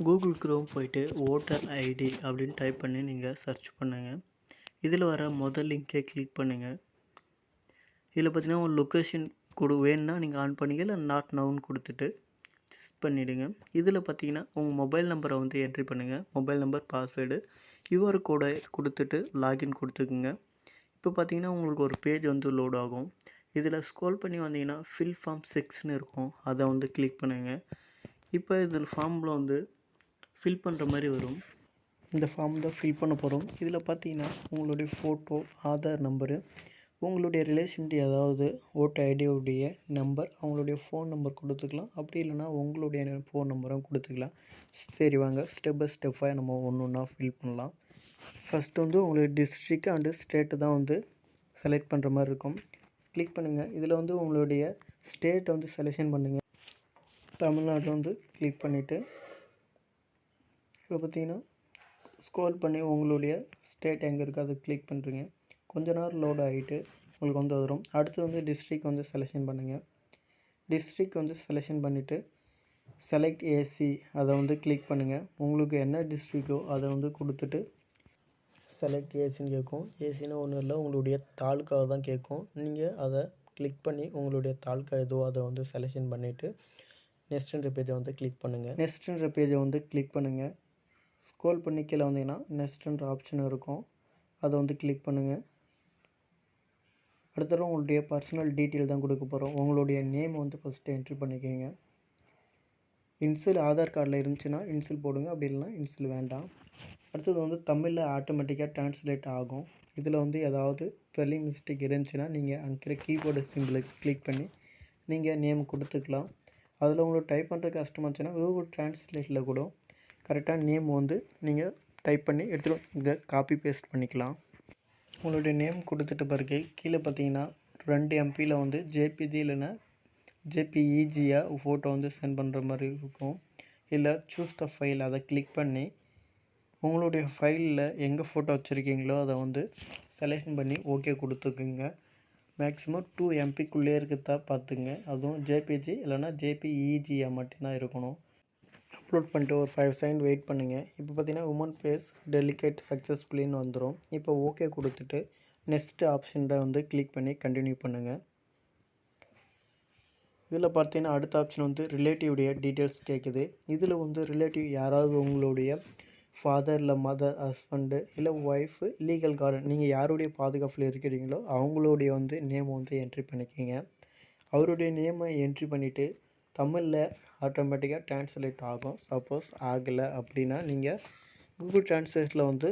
Google Chrome போய்ட்டு voter ID அப்படின்னு type பண்ணி நீங்கள் சர்ச் பண்ணுங்கள். இதில் வர முதல் லிங்கை கிளிக் பண்ணுங்கள். இதில் பார்த்தீங்கன்னா உங்கள் லொக்கேஷன் வேணும்னா நீங்கள் ஆன் பண்ணிக்க, இல்லை நாட் நவுன்னு கொடுத்துட்டு பண்ணிவிடுங்க. இதில் பார்த்தீங்கன்னா உங்கள் மொபைல் நம்பரை வந்து என்ட்ரி பண்ணுங்கள். மொபைல் நம்பர், பாஸ்வேர்டு, QR கோடை கொடுத்துட்டு லாகின் கொடுத்துக்குங்க. இப்போ பார்த்தீங்கன்னா உங்களுக்கு ஒரு பேஜ் வந்து லோட் ஆகும். இதில் ஸ்க்ரோல் பண்ணி வந்தீங்கன்னா ஃபில் ஃபார்ம் 6ன்னு இருக்கும். அதை வந்து கிளிக் பண்ணுங்கள். இப்போ இதில் ஃபார்மில் வந்து ஃபில் பண்ணுற மாதிரி வரும். இந்த ஃபார்ம் தான் ஃபில் பண்ண போகிறோம். இதில் பார்த்தீங்கன்னா உங்களுடைய ஃபோட்டோ, ஆதார் நம்பரு, உங்களுடைய ரிலேஷன்ட்டு ஏதாவது ஓட்டர் ஐடியோடைய நம்பர், அவங்களுடைய ஃபோன் நம்பர் கொடுத்துக்கலாம். அப்படி இல்லைனா உங்களுடைய ஃபோன் நம்பரும் கொடுத்துக்கலாம். சரி வாங்க ஸ்டெப் பை ஸ்டெப்பாக நம்ம ஒன்று ஒன்றா ஃபில் பண்ணலாம். ஃபஸ்ட்டு வந்து உங்களுடைய டிஸ்ட்ரிக்ட் அண்டு ஸ்டேட்டு தான் வந்து செலக்ட் பண்ணுற மாதிரி இருக்கும். கிளிக் பண்ணுங்கள். இதில் வந்து உங்களுடைய ஸ்டேட்டை வந்து செலெக்ஷன் பண்ணுங்கள். தமிழ்நாடு வந்து கிளிக் பண்ணிவிட்டு இப்போ பார்த்தீங்கன்னா ஸ்க்ரோல் பண்ணி உங்களுடைய ஸ்டேட் எங்கே இருக்குது அதை கிளிக் பண்ணுறீங்க. கொஞ்ச நேரம் லோட் ஆகிட்டு உங்களுக்கு வந்து வரும். அடுத்து வந்து டிஸ்ட்ரிக்ட் வந்து செலெக்ஷன் பண்ணுங்கள். டிஸ்ட்ரிக்ட் வந்து செலெக்ஷன் பண்ணிவிட்டு செலக்ட் ஏசி அதை வந்து கிளிக் பண்ணுங்கள். உங்களுக்கு என்ன டிஸ்ட்ரிக்டோ அதை வந்து கொடுத்துட்டு செலக்ட் ஏசின்னு கேட்கும். ஏசின்னா ஒன்றும் இல்லை, உங்களுடைய தாலுக்காவை தான் கேட்கும். நீங்கள் அதை கிளிக் பண்ணி உங்களுடைய தாலுக்கா எதுவோ அதை வந்து செலெக்ஷன் பண்ணிவிட்டு நெக்ஸ்ட்ன்ற பேஜை வந்து கிளிக் பண்ணுங்கள். நெக்ஸ்ட்ன்ற பேஜை வந்து கிளிக் பண்ணுங்கள். ஸ்க்ரோல் பண்ணி கீழே வந்தீங்கன்னா நெக்ஸ்ட்ன்ற ஆப்ஷன் இருக்கும். அதை வந்து கிளிக் பண்ணுங்கள். அடுத்தது உங்களுடைய பர்சனல் டீட்டெயில் தான் கொடுக்க போகிறோம். உங்களுடைய நேம் வந்து ஃபஸ்ட்டு என்ட்ரி பண்ணிக்கோங்க. இன்சில் ஆதார் கார்டில் இருந்துச்சுன்னா இன்சில் போடுங்க, அப்படி இல்லைனா இன்சில் வேண்டாம். அடுத்தது வந்து தமிழில் ஆட்டோமேட்டிக்காக ட்ரான்ஸ்லேட் ஆகும். இதில் வந்து ஏதாவது ஸ்பெல்லிங் மிஸ்டேக் இருந்துச்சுன்னா நீங்கள் அங்கே கீபோர்டு சிம்பிளை கிளிக் பண்ணி நீங்கள் நேம் கொடுத்துக்கலாம். அதில் உங்களுக்கு டைப் பண்ணுற கஷ்டமாக இருந்துச்சுன்னா கூகுள் ட்ரான்ஸ்லேட்டில் கூட கரெக்டாக நேம் வந்து நீங்கள் டைப் பண்ணி எடுத்துகிட்டு இங்கே காப்பி பேஸ்ட் பண்ணிக்கலாம். உங்களுடைய நேம் கொடுத்துட்டு பிறகு கீழே பார்த்தீங்கன்னா 2 MBயில் வந்து ஜேபிஜி இல்லைன்னா ஜேபிஇஜியாக ஃபோட்டோ வந்து சென்ட் பண்ணுற மாதிரி இருக்கும். இல்லை சூஸ் த ஃபைல் அதை கிளிக் பண்ணி உங்களுடைய ஃபைலில் எங்கே ஃபோட்டோ வச்சுருக்கீங்களோ அதை வந்து செலெக்ஷன் பண்ணி ஓகே கொடுத்துக்குங்க. மேக்ஸிமம் 2 MBக்குள்ளே இருக்கிறதா பார்த்துங்க. அதுவும் ஜேபிஜி இல்லைனா ஜேபிஇஜியாக மட்டும்தான் இருக்கணும். அப்லோட் பண்ணிட்டு ஒரு 5 செகண்ட் வெயிட் பண்ணுங்கள். இப்போ பார்த்தீங்கன்னா உமன் ஃபேஸ் டெலிகேட் சக்ஸஸ்ஃபுல்லின்னு வந்துடும். இப்போ ஓகே கொடுத்துட்டு நெக்ஸ்ட் ஆப்ஷனில் வந்து கிளிக் பண்ணி கண்டினியூ பண்ணுங்கள். இதில் பார்த்தீங்கன்னா அடுத்த ஆப்ஷன் வந்து ரிலேட்டிவுடைய டீட்டெயில்ஸ் கேட்குது. இதில் வந்து ரிலேட்டிவ் யாராவது உங்களுடைய ஃபாதர் இல்லை மதர், ஹஸ்பண்டு இல்லை ஒய்ஃபு, லீகல் கார்டன் நீங்கள் யாருடைய பாதுகாப்பில் இருக்கிறீங்களோ அவங்களுடைய வந்து நேம் வந்து என்ட்ரி பண்ணிக்கோங்க. அவருடைய நேமை என்ட்ரி பண்ணிவிட்டு தமிழில் ஆட்டோமேட்டிக்காக ட்ரான்ஸ்லேட் ஆகும். சப்போஸ் ஆகலை அப்படின்னா நீங்கள் கூகுள் ட்ரான்ஸ்லேட்டில் வந்து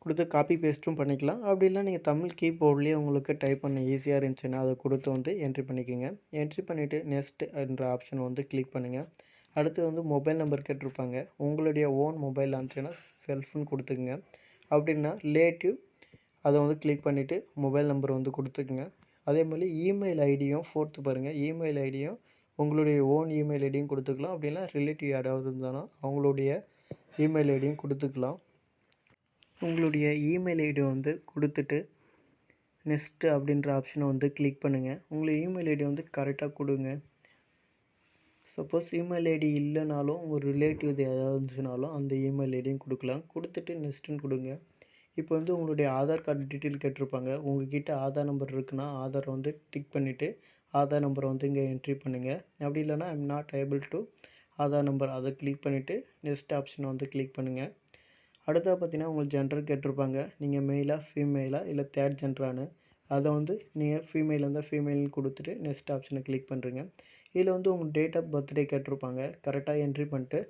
கொடுத்து காப்பி பேஸ்ட்டும் பண்ணிக்கலாம். அப்படி இல்லை நீங்கள் தமிழ் கீபோர்ட்லேயே உங்களுக்கு டைப் பண்ண ஈஸியாக இருந்துச்சுன்னா அதை கொடுத்து வந்து என்ட்ரி பண்ணிக்கோங்க. என்ட்ரி பண்ணிவிட்டு நெக்ஸ்ட் என்ற ஆப்ஷனை வந்து கிளிக் பண்ணுங்கள். அடுத்து வந்து மொபைல் நம்பர் கேட்டிருப்பாங்க. உங்களுடைய ஓன் மொபைல் இருந்துச்சுன்னா செல்ஃபுன்னு கொடுத்துக்குங்க. அப்படின்னா ரிலேட்டிவ் அதை வந்து கிளிக் பண்ணிவிட்டு மொபைல் நம்பர் வந்து கொடுத்துக்குங்க. அதே மாதிரி இமெயில் ஐடியும் ஃபோர்த்து பாருங்கள். இமெயில் ஐடியும் உங்களுடைய ஓன் இமெயில் ஐடியும் கொடுத்துக்கலாம். அப்படின்னா ரிலேட்டிவ் யாராவது இருந்தாலும் அவங்களுடைய இமெயில் ஐடியும் கொடுத்துக்கலாம். உங்களுடைய இமெயில் ஐடி வந்து கொடுத்துட்டு நெக்ஸ்ட்டு அப்படின்ற ஆப்ஷனை வந்து கிளிக் பண்ணுங்கள். உங்களுடைய இமெயில் ஐடி வந்து கரெக்டாக கொடுங்க. சப்போஸ் இமெயில் ஐடி இல்லைனாலும் உங்கள் ரிலேட்டிவ் ஏதாவது இருந்துச்சுனாலும் அந்த இமெயில் ஐடியும் கொடுக்கலாம். கொடுத்துட்டு நெக்ஸ்ட்டுன்னு கொடுங்க. இப்போ வந்து உங்களுடைய ஆதார் கார்டு டீட்டெயில் கேட்டிருப்பாங்க. உங்கள்கிட்ட ஆதார் நம்பர் இருக்குன்னா ஆதாரை வந்து டிக் பண்ணிவிட்டு ஆதார் நம்பரை வந்து இங்கே என்ட்ரி பண்ணுங்கள். அப்படி இல்லைனா I'm not able to Aadhaar number அதை கிளிக் பண்ணிவிட்டு நெக்ஸ்ட் ஆப்ஷனை வந்து கிளிக் பண்ணுங்கள். அடுத்தது பார்த்தீங்கன்னா உங்களுக்கு ஜெண்டர் கேட்டிருப்பாங்க. நீங்கள் மெயிலாக ஃபீமேலாக இல்லை தேர்ட் ஜெண்டரானு அதை வந்து நீங்கள் ஃபீமேல் இருந்தால் ஃபீமேல்னு கொடுத்துட்டு நெக்ஸ்ட் ஆப்ஷனை கிளிக் பண்ணுறீங்க. இதில் வந்து உங்கள் டேட் ஆஃப் பர்த்டே கேட்டிருப்பாங்க. கரெக்டாக என்ட்ரி பண்ணிட்டு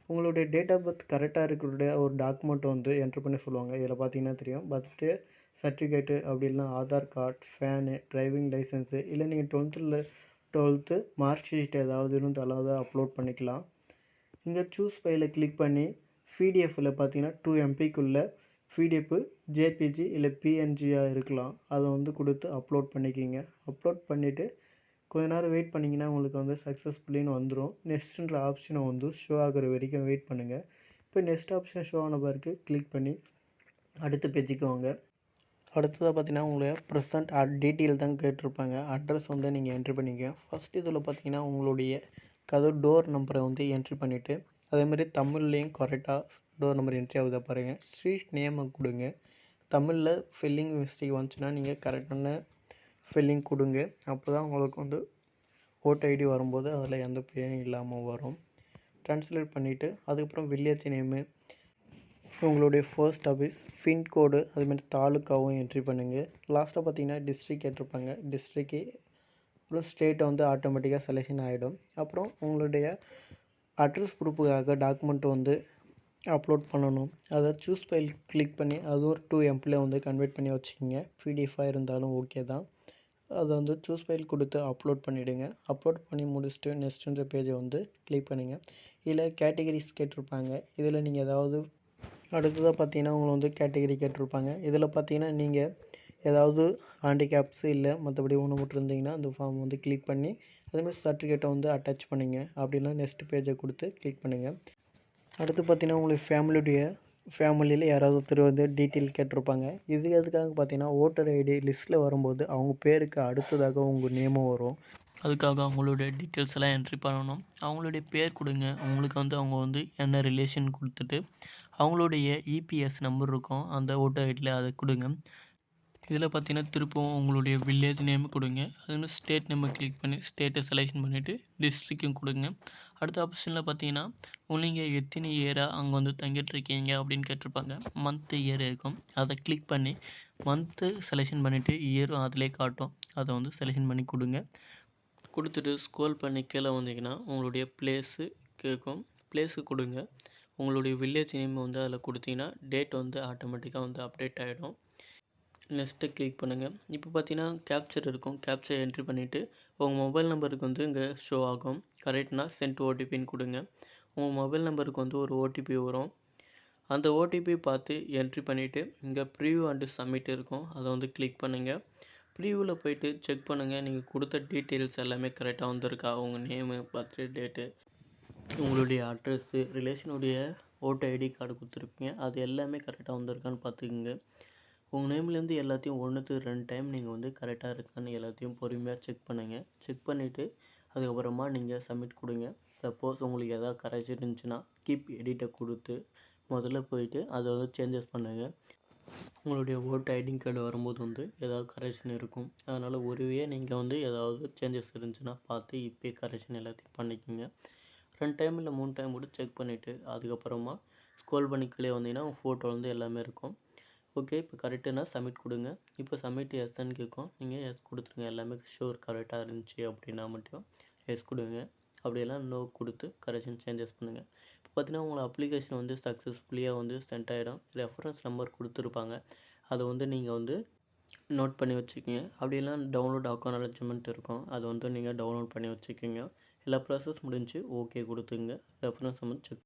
உங்களுடைய டேட் ஆஃப் பர்த் கரெக்டாக இருக்கிற ஒரு டாக்குமெண்ட் வந்து என்ட்ரி பண்ணி சொல்லுவாங்க. இதில் பார்த்தீங்கன்னா தெரியும் பர்த்டே சர்டிஃபிகேட்டு, அப்படி இல்லைனா Aadhaar card, fan, driving licence, இல்லை நீங்கள் 12th மார்க் ஷீட் ஏதாவது இருந்தாலும் அதை அப்லோட் பண்ணிக்கலாம். இங்கே சூஸ் ஃபைலை கிளிக் பண்ணி பிடிஎஃப்பில் பார்த்தீங்கன்னா 2 MBக்குள்ளே பிடிஎஃப் ஜேபிஜி இல்லை பிஎன்ஜியாக இருக்கலாம். அதை வந்து கொடுத்து அப்லோட் பண்ணிக்கிங்க. அப்லோட் பண்ணிவிட்டு கொஞ்ச நேரம் வெயிட் பண்ணிங்கன்னா உங்களுக்கு வந்து சக்ஸஸ்ஃபுல்லின்னு வந்துடும். நெக்ஸ்ட்டுன்ற ஆப்ஷனை வந்து ஷோ ஆகிற வரைக்கும் வெயிட் பண்ணுங்கள். இப்போ நெக்ஸ்ட் ஆப்ஷன் ஷோ ஆன பிறகு கிளிக் பண்ணி அடுத்த பேஜுக்கு வாங்க. அடுத்ததாக பார்த்தீங்கன்னா உங்களுடைய ப்ரெசன்ட் டீட்டெயில் தான் கேட்டிருப்பாங்க. அட்ரஸ் வந்து நீங்கள் என்ட்ரி பண்ணிக்க. ஃபஸ்ட் இதில் பார்த்தீங்கன்னா உங்களுடைய கதவு டோர் நம்பரை வந்து என்ட்ரி பண்ணிவிட்டு அதேமாதிரி தமிழ்லேயும் கரெக்டாக டோர் நம்பர் என்ட்ரி ஆகுதா பாருங்கள். ஸ்ட்ரீட் நேமை கொடுங்க. தமிழில் ஃபில்லிங் மிஸ்டேக் வந்துச்சுன்னா நீங்கள் கரெக்டான ஃபில்லிங் கொடுங்க. அப்போ தான் உங்களுக்கு வந்து ஓட்டர் ஐடி வரும்போது அதில் எந்த பிழையும் இல்லாமல் வரும். ட்ரான்ஸ்லேட் பண்ணிவிட்டு அதுக்கப்புறம் வில்லேஜ் நேமு, உங்களுடைய போஸ்ட் ஆஃபீஸ், பின்கோடு, அதுமாதிரி தாலுக்காவும் என்ட்ரி பண்ணுங்கள். லாஸ்ட்டாக பார்த்தீங்கன்னா டிஸ்ட்ரிக் கேட்டிருப்பாங்க. டிஸ்ட்ரிக்கு அப்புறம் ஸ்டேட்டை வந்து ஆட்டோமேட்டிக்காக செலெக்ஷன் ஆகிடும். அப்புறம் உங்களுடைய அட்ரஸ் ப்ரூஃபுக்காக டாக்குமெண்ட் வந்து அப்லோட் பண்ணணும். அதை சூஸ் ஃபைல் கிளிக் பண்ணி அது ஒரு 2 MB வந்து கன்வெர்ட் பண்ணி வச்சுக்கிங்க. பிடிஎஃபாக இருந்தாலும் ஓகே தான். அதை வந்து சூஸ் ஃபைல் கொடுத்து அப்லோட் பண்ணிவிடுங்க. அப்லோட் பண்ணி முடிச்சுட்டு நெக்ஸ்ட்டுன்ற பேஜை வந்து கிளிக் பண்ணுங்க. இதில் கேட்டகரிஸ் கேட்டிருப்பாங்க. இதில் நீங்கள் ஏதாவது அடுத்ததாக பார்த்தீங்கன்னா உங்களை வந்து கேட்டகரி கேட்டிருப்பாங்க. இதில் பார்த்தீங்கன்னா நீங்கள் ஏதாவது ஹேண்டிகேப்ஸு இல்லை மற்றபடி ஊனமுற்றிருந்தீங்கன்னா அந்த ஃபார்ம் வந்து கிளிக் பண்ணி அதேமாதிரி சர்டிஃபிகேட்டை வந்து அட்டாச் பண்ணிங்க. அப்படின்னா நெக்ஸ்ட் பேஜை கொடுத்து கிளிக் பண்ணுங்கள். அடுத்து பார்த்தீங்கன்னா உங்களுக்கு ஃபேமிலியில் யாராவது ஒருத்தர் வந்து டீட்டெயில் கேட்டிருப்பாங்க. இது எதுக்காக பார்த்தீங்கன்னா ஓட்டர் ஐடி லிஸ்ட்டில் வரும்போது அவங்க பேருக்கு அடுத்ததாக உங்கள் நேமும் வரும். அதுக்காக அவங்களுடைய டீட்டெயில்ஸ் எல்லாம் என்ட்ரி பண்ணணும். அவங்களுடைய பேர் கொடுங்க. அவங்களுக்கு வந்து அவங்க வந்து என்ன ரிலேஷன் கொடுத்துட்டு அவங்களுடைய இபிஎஸ் நம்பர் இருக்கும் அந்த ஓட்டர் ஐடியில் அதை கொடுங்க. இதில் பார்த்தீங்கன்னா திருப்பவும் உங்களுடைய வில்லேஜ் நேம் கொடுங்க. அதுமாதிரி ஸ்டேட் நேமை கிளிக் பண்ணி ஸ்டேட்டை செலெக்ஷன் பண்ணிவிட்டு டிஸ்ட்ரிக்கும் கொடுங்க. அடுத்த ஆப்ஷனில் பார்த்தீங்கன்னா நீங்கள் எத்தனை இயராக அங்கே வந்து தங்கிட்டுருக்கீங்க அப்படின்னு கேட்டிருப்பாங்க. மந்த்து இயர் இருக்கும். அதை கிளிக் பண்ணி மந்த்து செலெக்ஷன் பண்ணிவிட்டு இயரும் அதிலே காட்டும். அதை வந்து செலெக்ஷன் பண்ணி கொடுங்க. கொடுத்துட்டு ஸ்க்ரோல் பண்ணி கீழே வந்தீங்கன்னா உங்களுடைய பிளேஸு கேட்கும். பிளேஸு கொடுங்க. உங்களுடைய வில்லேஜ் நேம் வந்து அதில் கொடுத்தீங்கன்னா டேட் வந்து ஆட்டோமேட்டிக்காக வந்து அப்டேட் ஆகிடும். நெக்ஸ்ட்டு கிளிக் பண்ணுங்கள். இப்போ பார்த்தீங்கன்னா கேப்சர் இருக்கும். கேப்சர் என்ட்ரி பண்ணிவிட்டு உங்கள் மொபைல் நம்பருக்கு வந்து இங்கே ஷோ ஆகும். கரெக்ட்னா சென்ட் ஓடிபின்னு கொடுங்க. உங்கள் மொபைல் நம்பருக்கு வந்து ஒரு ஓடிபி வரும். அந்த ஓடிபி பார்த்து என்ட்ரி பண்ணிவிட்டு இங்கே ப்ரிவ்யூ அண்டு சப்மிட் இருக்கும். அதை வந்து கிளிக் பண்ணுங்கள். ப்ரிவ்யூவில் போய்ட்டு செக் பண்ணுங்கள். நீங்கள் கொடுத்த டீட்டெயில்ஸ் எல்லாமே கரெக்டாக வந்திருக்கா. உங்கள் நேமு, பர்த்டே டேட்டு, உங்களுடைய அட்ரஸ்ஸு, ரிலேஷனுடைய ஓட்டர் ஐடி கார்டு கொடுத்துருப்பீங்க. அது எல்லாமே கரெக்டாக வந்திருக்கான்னு பார்த்துக்குங்க. உங்கள் நேம்லேருந்து எல்லாத்தையும் 1க்கு 2 டைம் நீங்கள் வந்து கரெக்டாக இருக்கான்னு எல்லாத்தையும் பொறுமையாக செக் பண்ணுங்கள். செக் பண்ணிவிட்டு அதுக்கப்புறமா நீங்கள் சப்மிட் கொடுங்க. சப்போஸ் உங்களுக்கு எதாவது கரெக்ஷன் இருந்துச்சுன்னா கீப் எடிட்டை கொடுத்து முதல்ல போயிட்டு அதை வந்து சேஞ்சஸ் பண்ணுங்கள். உங்களுடைய ஓட்டர் ஐடி கார்டு வரும்போது வந்து ஏதாவது கரெக்ஷன் இருக்கும். அதனால் ஒருவே நீங்கள் வந்து ஏதாவது சேஞ்சஸ் இருந்துச்சுன்னா பார்த்து இப்போயே கரெக்ஷன் எல்லாத்தையும் பண்ணிக்கோங்க. 2 டைம் இல்லை 3 டைம் கூட செக் பண்ணிவிட்டு அதுக்கப்புறமா ஸ்க்ரோல் பண்ணி கீழே வந்தீங்கன்னா உங்கள் ஃபோட்டோ வந்து எல்லாமே இருக்கும். ஓகே, இப்போ கரெக்டுனா சப்மிட் கொடுங்க. இப்போ சப்மிட் எஸ்ன்னு கேட்கும். நீங்கள் எஸ் கொடுத்துருங்க. எல்லாமே ஷூர் கரெக்டாக இருந்துச்சு அப்படின்னா மட்டும் எஸ் கொடுங்க. அப்படியெல்லாம் நோ கொடுத்து கரெக்ஷன் சேஞ்சஸ் பண்ணுங்கள். இப்போ பார்த்தீங்கன்னா உங்களை அப்ளிகேஷன் வந்து சக்ஸஸ்ஃபுல்லியாக வந்து சென்ட் ஆகிடும். ரெஃபரன்ஸ் நம்பர் கொடுத்துருப்பாங்க. அதை வந்து நீங்கள் வந்து நோட் பண்ணி வச்சுக்கோங்க. அப்படியெல்லாம் டவுன்லோட் அக்கௌண்ட் இருக்கும். அதை வந்து நீங்கள் டவுன்லோட் பண்ணி வச்சுக்கோங்க. எல்லா ப்ராசஸ் முடிஞ்சு ஓகே கொடுத்துங்க. Reference number check